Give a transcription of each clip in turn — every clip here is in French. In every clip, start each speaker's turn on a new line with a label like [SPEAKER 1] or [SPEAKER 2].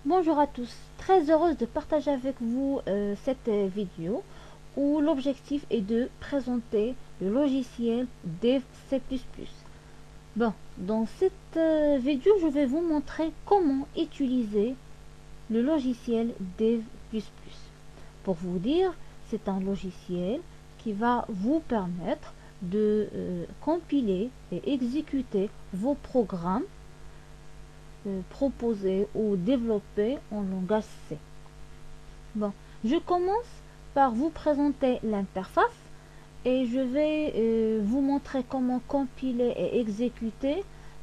[SPEAKER 1] Bonjour à tous, très heureuse de partager avec vous cette vidéo où l'objectif est de présenter le logiciel Dev C++. Bon, dans cette vidéo, je vais vous montrer comment utiliser le logiciel Dev++. Pour vous dire, c'est un logiciel qui va vous permettre de compiler et exécuter vos programmes proposés ou développés en langage C. Bon, je commence par vous présenter l'interface et je vais vous montrer comment compiler et exécuter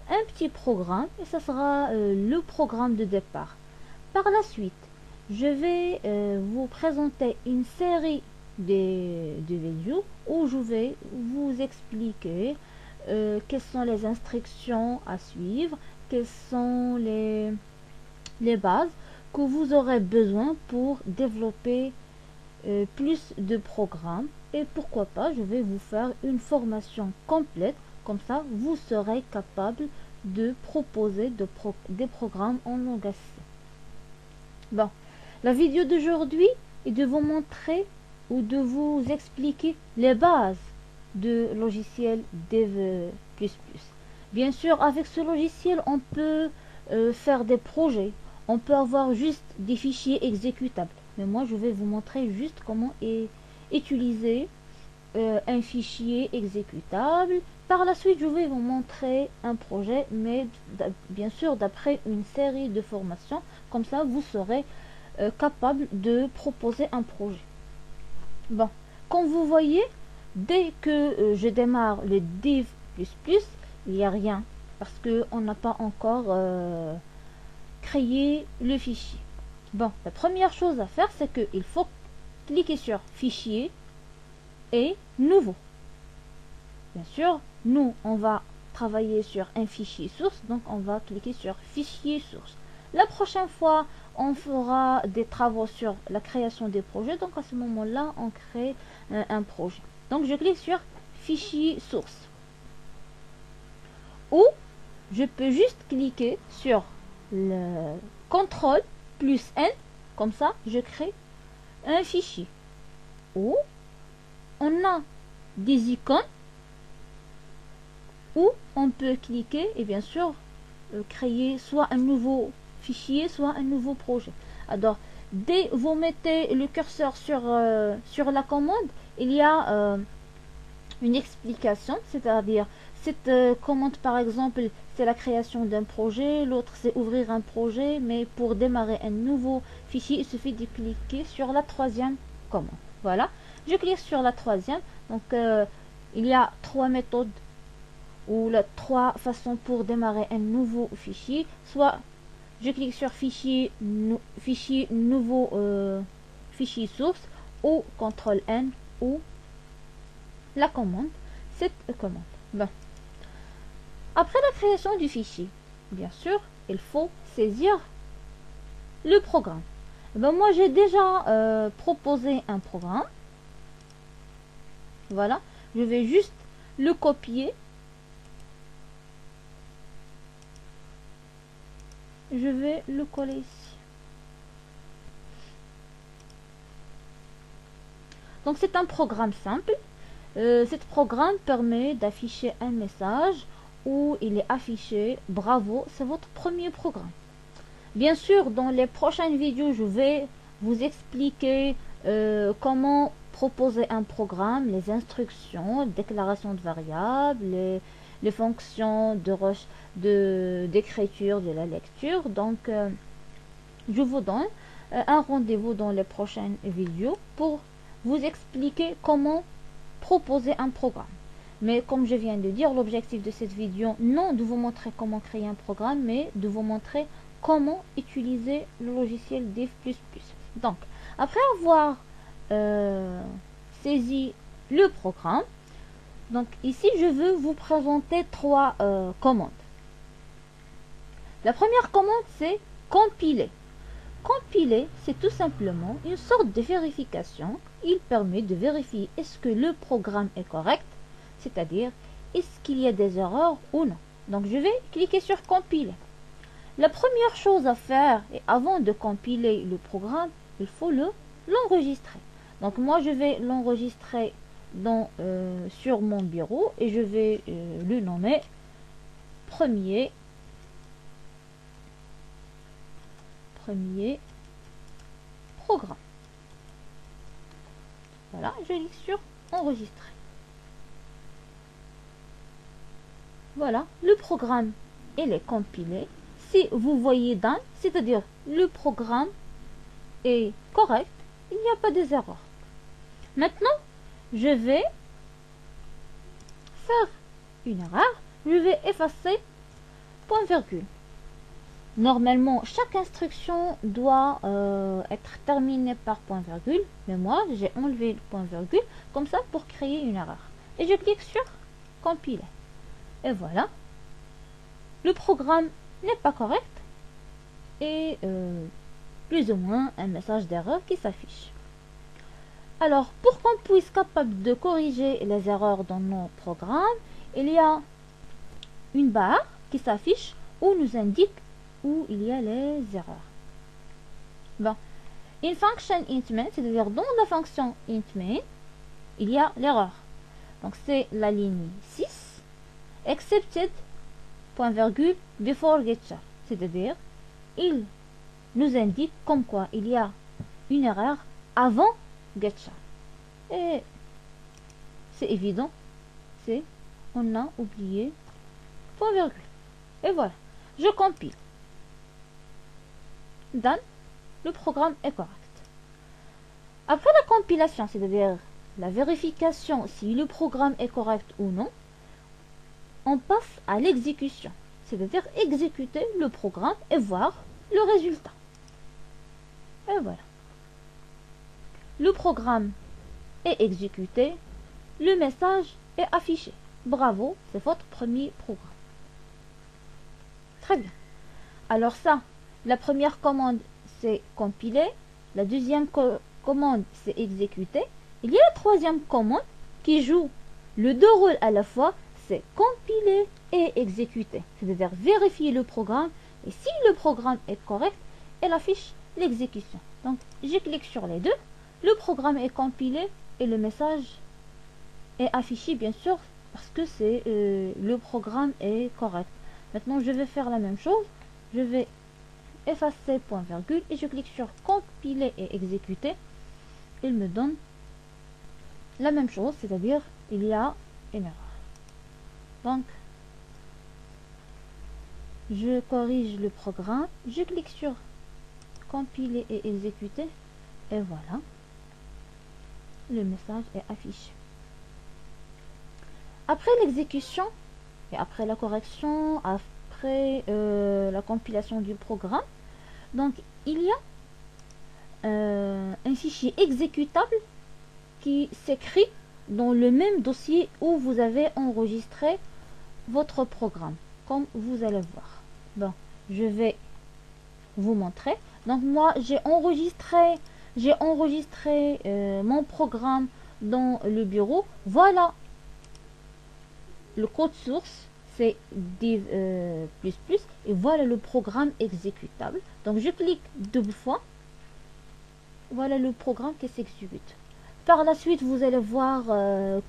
[SPEAKER 1] un petit programme et ce sera le programme de départ. Par la suite, je vais vous présenter une série de vidéos où je vais vous expliquer quelles sont les instructions à suivre, quelles sont les bases que vous aurez besoin pour développer plus de programmes et pourquoi pas je vais vous faire une formation complète, comme ça vous serez capable de proposer des programmes en langage C. Bon, la vidéo d'aujourd'hui est de vous montrer ou de vous expliquer les bases de logiciel Dev++. Bien sûr, avec ce logiciel, on peut faire des projets. On peut avoir juste des fichiers exécutables. Mais moi, je vais vous montrer juste comment utiliser un fichier exécutable. Par la suite, je vais vous montrer un projet, mais bien sûr, d'après une série de formations. Comme ça, vous serez capable de proposer un projet. Bon, comme vous voyez, dès que je démarre le Dev++, il n'y a rien parce qu'on n'a pas encore créé le fichier. Bon, la première chose à faire, c'est qu'il faut cliquer sur Fichier et Nouveau. Bien sûr, nous, on va travailler sur un fichier source, donc on va cliquer sur Fichier source. La prochaine fois, on fera des travaux sur la création des projets, donc à ce moment-là, on crée un projet. Donc, je clique sur Fichier source. Ou je peux juste cliquer sur le CTRL plus N, comme ça je crée un fichier. Ou on a des icônes où on peut cliquer et bien sûr créer soit un nouveau fichier, soit un nouveau projet. Alors, dès que vous mettez le curseur sur la commande, il y a une explication, c'est-à-dire cette commande par exemple c'est la création d'un projet, l'autre c'est ouvrir un projet, mais pour démarrer un nouveau fichier il suffit de cliquer sur la troisième commande. Voilà, je clique sur la troisième, donc il y a trois méthodes ou trois façons pour démarrer un nouveau fichier, soit je clique sur fichier nouveau fichier source ou CTRL N ou la commande, cette commande. Bon. Après la création du fichier, bien sûr, il faut saisir le programme. Moi, j'ai déjà proposé un programme. Voilà. Je vais juste le copier. Je vais le coller ici. Donc, c'est un programme simple. Ce programme permet d'afficher un message où il est affiché bravo, c'est votre premier programme. Bien sûr, dans les prochaines vidéos, je vais vous expliquer comment proposer un programme, les instructions, déclaration de variables, les fonctions d'écriture, de la lecture. Donc, je vous donne un rendez-vous dans les prochaines vidéos pour vous expliquer comment proposer un programme. Mais comme je viens de dire, l'objectif de cette vidéo, non de vous montrer comment créer un programme, mais de vous montrer comment utiliser le logiciel Dev++. Donc, après avoir saisi le programme, donc ici je veux vous présenter trois commandes. La première commande, c'est compiler. Compiler, c'est tout simplement une sorte de vérification. Il permet de vérifier est-ce que le programme est correct, c'est-à-dire est-ce qu'il y a des erreurs ou non. Donc je vais cliquer sur compiler. La première chose à faire, et avant de compiler le programme, il faut l'enregistrer. Donc moi, je vais l'enregistrer sur mon bureau et je vais le nommer premier programme. Voilà, je clique sur enregistrer. Voilà, le programme il est compilé. Si vous voyez done, c'est-à-dire le programme est correct, il n'y a pas des erreurs. Maintenant, je vais faire une erreur, je vais effacer point virgule. Normalement, chaque instruction doit être terminée par point virgule, mais moi, j'ai enlevé le point virgule, comme ça, pour créer une erreur. Et je clique sur compiler. Et voilà, le programme n'est pas correct, et plus ou moins un message d'erreur qui s'affiche. Alors, pour qu'on puisse capable de corriger les erreurs dans nos programmes, il y a une barre qui s'affiche où nous indique où il y a les erreurs. Bon, in function int main, c'est-à-dire dans la fonction int main, il y a l'erreur. Donc c'est la ligne 6, excepted point virgule before getchar, c'est-à-dire il nous indique comme quoi il y a une erreur avant getchar. Et c'est évident, c'est on a oublié point virgule. Et voilà, je compile. Done, le programme est correct. Après la compilation, c'est-à-dire la vérification si le programme est correct ou non, on passe à l'exécution, c'est-à-dire exécuter le programme et voir le résultat. Et voilà. Le programme est exécuté, le message est affiché. Bravo, c'est votre premier programme. Très bien. Alors ça, la première commande, c'est compiler. La deuxième commande, c'est exécuter. Il y a la troisième commande qui joue le deux rôles à la fois, c'est compiler et exécuter. C'est-à-dire vérifier le programme. Et si le programme est correct, elle affiche l'exécution. Donc, je clique sur les deux. Le programme est compilé et le message est affiché, bien sûr, parce que le programme est correct. Maintenant, je vais faire la même chose. Je vais effacer point virgule et je clique sur compiler et exécuter. Il me donne la même chose, c'est-à-dire il y a une erreur. Donc, je corrige le programme, je clique sur compiler et exécuter et voilà, le message est affiché. Après l'exécution et après la correction, après la compilation du programme, donc il y a un fichier exécutable qui s'écrit dans le même dossier où vous avez enregistré votre programme, comme vous allez voir. Bon, je vais vous montrer. Donc moi, j'ai enregistré mon programme dans le bureau. Voilà le code source, c'est div++, et voilà le programme exécutable. Donc je clique deux fois. Voilà le programme qui s'exécute. Par la suite, vous allez voir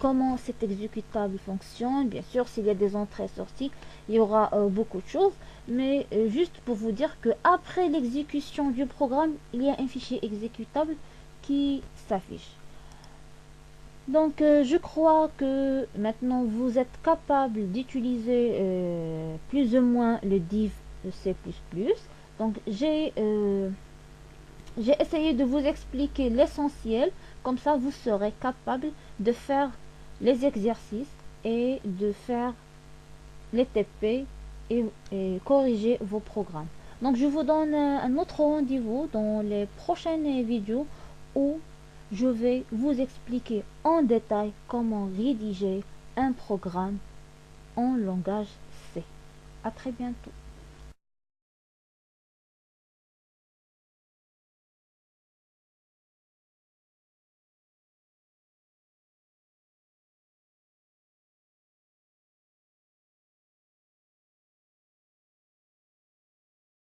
[SPEAKER 1] comment cet exécutable fonctionne. Bien sûr, s'il y a des entrées et sorties, il y aura beaucoup de choses. Mais juste pour vous dire que après l'exécution du programme, il y a un fichier exécutable qui s'affiche. Donc, je crois que maintenant, vous êtes capable d'utiliser plus ou moins le div C++. Donc, j'ai essayé de vous expliquer l'essentiel. Comme ça, vous serez capable de faire les exercices et de faire les TP et corriger vos programmes. Donc, je vous donne un autre rendez-vous dans les prochaines vidéos où je vais vous expliquer en détail comment rédiger un programme en langage C. À très bientôt.